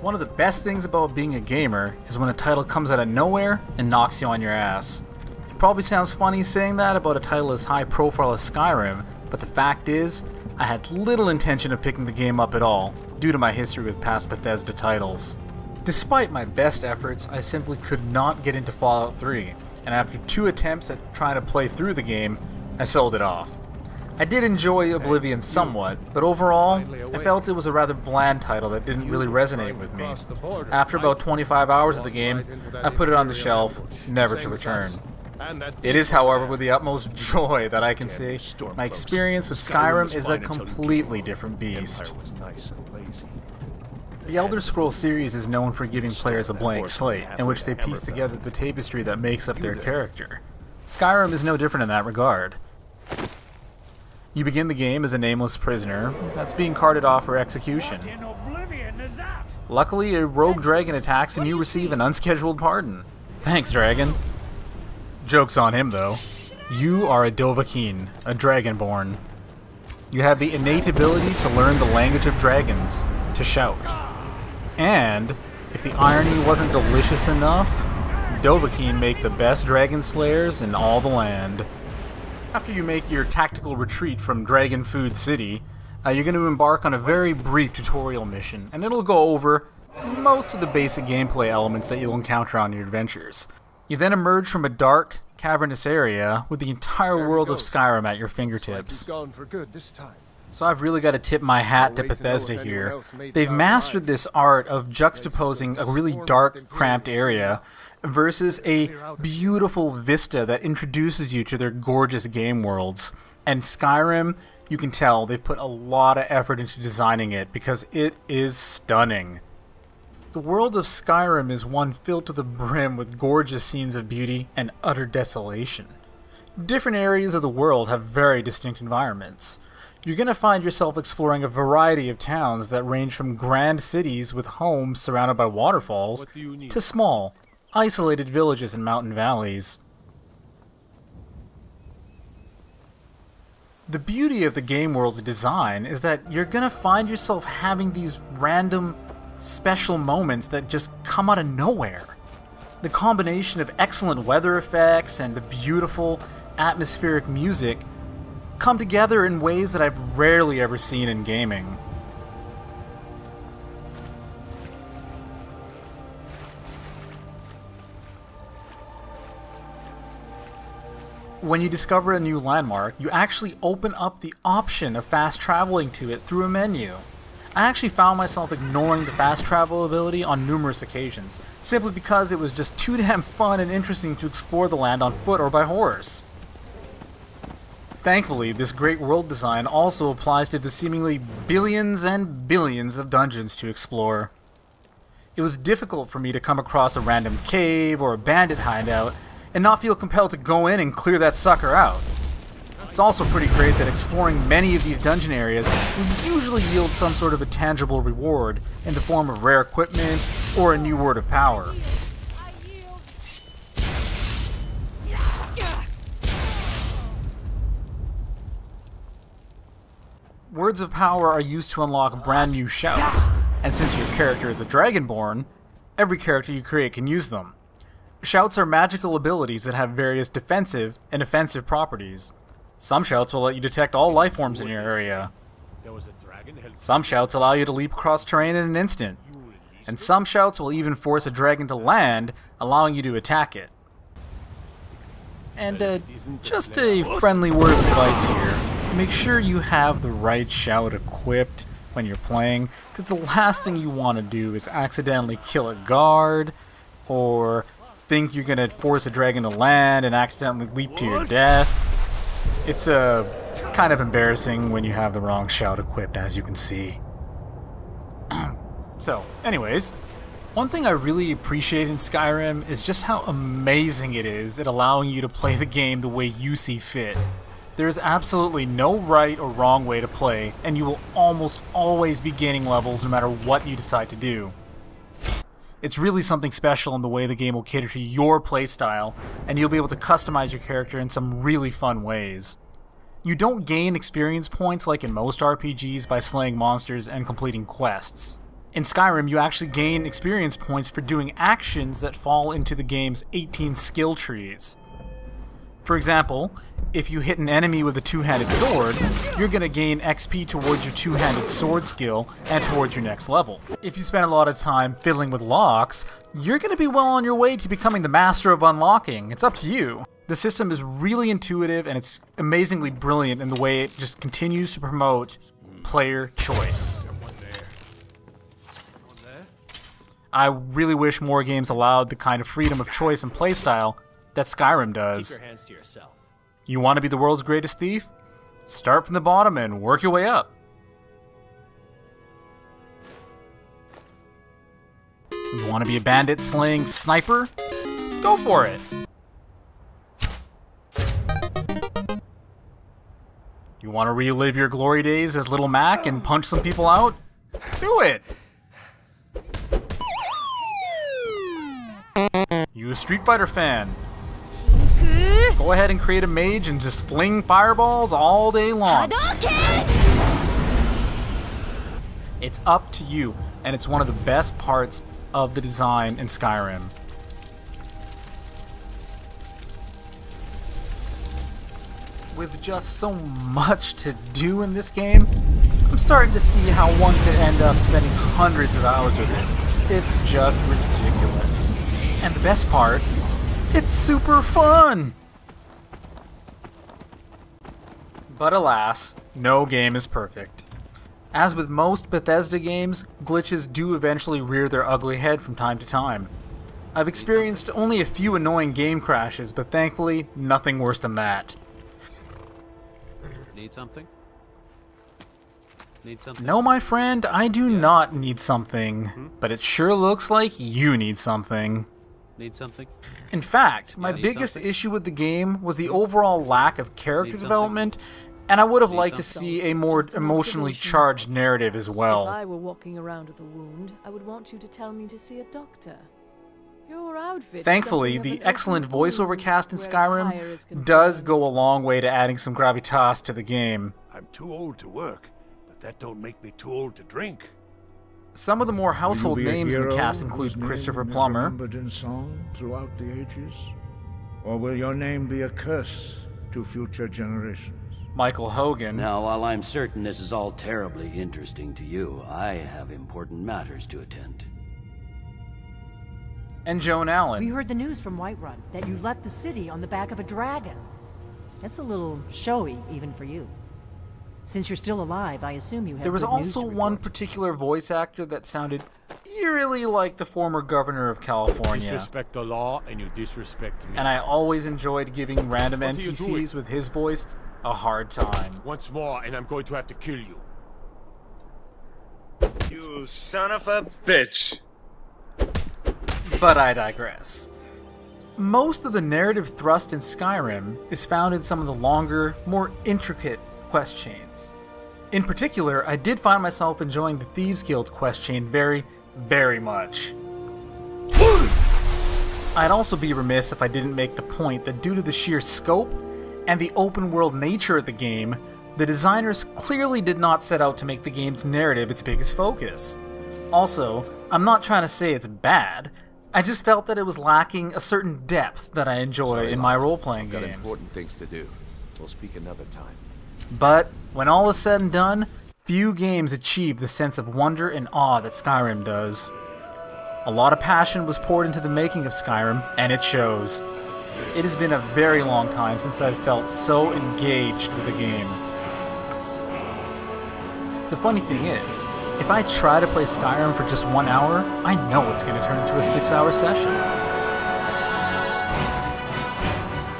One of the best things about being a gamer is when a title comes out of nowhere and knocks you on your ass. It probably sounds funny saying that about a title as high profile as Skyrim, but the fact is, I had little intention of picking the game up at all, due to my history with past Bethesda titles. Despite my best efforts, I simply could not get into Fallout 3, and after 2 attempts at trying to play through the game, I sold it off. I did enjoy Oblivion somewhat, but overall, I felt it was a rather bland title that didn't really resonate with me. After about 25 hours of the game, I put it on the shelf, never to return. It is, however, with the utmost joy that I can say my experience with Skyrim is a completely different beast. The Elder Scrolls series is known for giving players a blank slate, in which they piece together the tapestry that makes up their character. Skyrim is no different in that regard. You begin the game as a nameless prisoner that's being carted off for execution. Luckily, a rogue dragon attacks and you receive an unscheduled pardon. Thanks, dragon. Joke's on him, though. You are a Dovahkiin, a dragonborn. You have the innate ability to learn the language of dragons, to shout. And, if the irony wasn't delicious enough, Dovahkiin make the best dragon slayers in all the land. After you make your tactical retreat from Dragon Food City, you're going to embark on a very brief tutorial mission, and it'll go over most of the basic gameplay elements that you'll encounter on your adventures. You then emerge from a dark, cavernous area with the entire world of Skyrim at your fingertips. So I've really got to tip my hat to Bethesda here. They've mastered this art of juxtaposing a really dark, cramped area versus a beautiful vista that introduces you to their gorgeous game worlds. And Skyrim, you can tell they've put a lot of effort into designing it because it is stunning. The world of Skyrim is one filled to the brim with gorgeous scenes of beauty and utter desolation. Different areas of the world have very distinct environments. You're going to find yourself exploring a variety of towns that range from grand cities with homes surrounded by waterfalls to small, isolated villages and mountain valleys. The beauty of the game world's design is that you're gonna find yourself having these random, special moments that just come out of nowhere. The combination of excellent weather effects and the beautiful, atmospheric music come together in ways that I've rarely ever seen in gaming. When you discover a new landmark, you actually open up the option of fast traveling to it through a menu. I actually found myself ignoring the fast travel ability on numerous occasions, simply because it was just too damn fun and interesting to explore the land on foot or by horse. Thankfully, this great world design also applies to the seemingly billions and billions of dungeons to explore. It was difficult for me to come across a random cave or a bandit hideout and not feel compelled to go in and clear that sucker out. It's also pretty great that exploring many of these dungeon areas will usually yield some sort of a tangible reward in the form of rare equipment or a new word of power. Words of power are used to unlock brand new shouts, and since your character is a dragonborn, every character you create can use them. Shouts are magical abilities that have various defensive and offensive properties. Some shouts will let you detect all life forms in your area. Some shouts allow you to leap across terrain in an instant. And some shouts will even force a dragon to land, allowing you to attack it. And just a friendly word of advice here. Make sure you have the right shout equipped when you're playing, because the last thing you want to do is accidentally kill a guard, or think you're going to force a dragon to land and accidentally leap to your death. It's kind of embarrassing when you have the wrong shout equipped, as you can see. So, anyways, one thing I really appreciate in Skyrim is just how amazing it is at allowing you to play the game the way you see fit. There is absolutely no right or wrong way to play, and you will almost always be gaining levels no matter what you decide to do. It's really something special in the way the game will cater to your playstyle, and you'll be able to customize your character in some really fun ways. You don't gain experience points like in most RPGs by slaying monsters and completing quests. In Skyrim, you actually gain experience points for doing actions that fall into the game's 18 skill trees. For example, if you hit an enemy with a two-handed sword, you're going to gain XP towards your two-handed sword skill and towards your next level. If you spend a lot of time fiddling with locks, you're going to be well on your way to becoming the master of unlocking. It's up to you. The system is really intuitive and it's amazingly brilliant in the way it just continues to promote player choice. I really wish more games allowed the kind of freedom of choice and playstyle that Skyrim does. Keep your hands to yourself. You want to be the world's greatest thief? Start from the bottom and work your way up. You want to be a bandit slaying sniper? Go for it. You want to relive your glory days as Little Mac and punch some people out? Do it! You a Street Fighter fan? Go ahead and create a mage and just fling fireballs all day long. It's up to you, and it's one of the best parts of the design in Skyrim. With just so much to do in this game, I'm starting to see how one could end up spending hundreds of hours with it. It's just ridiculous. And the best part, it's super fun! But alas, no game is perfect. As with most Bethesda games, glitches do eventually rear their ugly head from time to time. I've experienced only a few annoying game crashes, but thankfully, nothing worse than that. Need something? Need something? No, my friend, I do not need something, but it sure looks like you need something. Need something? In fact, my biggest issue with the game was the overall lack of character development, and I would have liked to see a more emotionally charged narrative as well. If I were walking around with a wound, I would want you to tell me to see a doctor. Your outfit. Thankfully, the excellent voiceover cast in Skyrim does go a long way to adding some gravitas to the game. I'm too old to work, but that don't make me too old to drink. Some of the more household names in the cast include Christopher Plummer, remembered in song throughout the ages? Or will your name be a curse to future generations? Michael Hogan, Now, while I'm certain this is all terribly interesting to you, I have important matters to attend. and Joan We Allen. heard the news from Whiterun that you left the city on the back of a dragon. That's a little showy, even for you. Since you're still alive, I assume you have There was good news also to one report. particular voice actor that sounded eerily like the former governor of California. Disrespect the law and you disrespect me. And I always enjoyed giving random What are you doing? NPCs with his voice a hard time. Once more and I'm going to have to kill you. You son of a bitch. But I digress. Most of the narrative thrust in Skyrim is found in some of the longer, more intricate quest chains. In particular, I did find myself enjoying the Thieves Guild quest chain very, very much. I'd also be remiss if I didn't make the point that due to the sheer scope and the open world nature of the game, the designers clearly did not set out to make the game's narrative its biggest focus. Also, I'm not trying to say it's bad, I just felt that it was lacking a certain depth that I enjoy in my role-playing Got games. important things to do. We'll speak another time. But, when all is said and done, few games achieve the sense of wonder and awe that Skyrim does. A lot of passion was poured into the making of Skyrim, and it shows. It has been a very long time since I've felt so engaged with a game. The funny thing is, if I try to play Skyrim for just 1 hour, I know it's going to turn into a 6-hour session.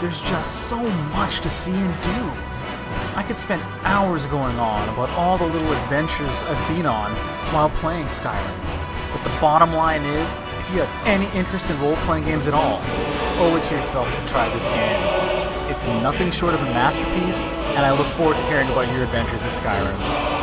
There's just so much to see and do. I could spend hours going on about all the little adventures I've been on while playing Skyrim. But the bottom line is, if you have any interest in role-playing games at all, owe it to yourself to try this game. It's nothing short of a masterpiece, and I look forward to hearing about your adventures in Skyrim.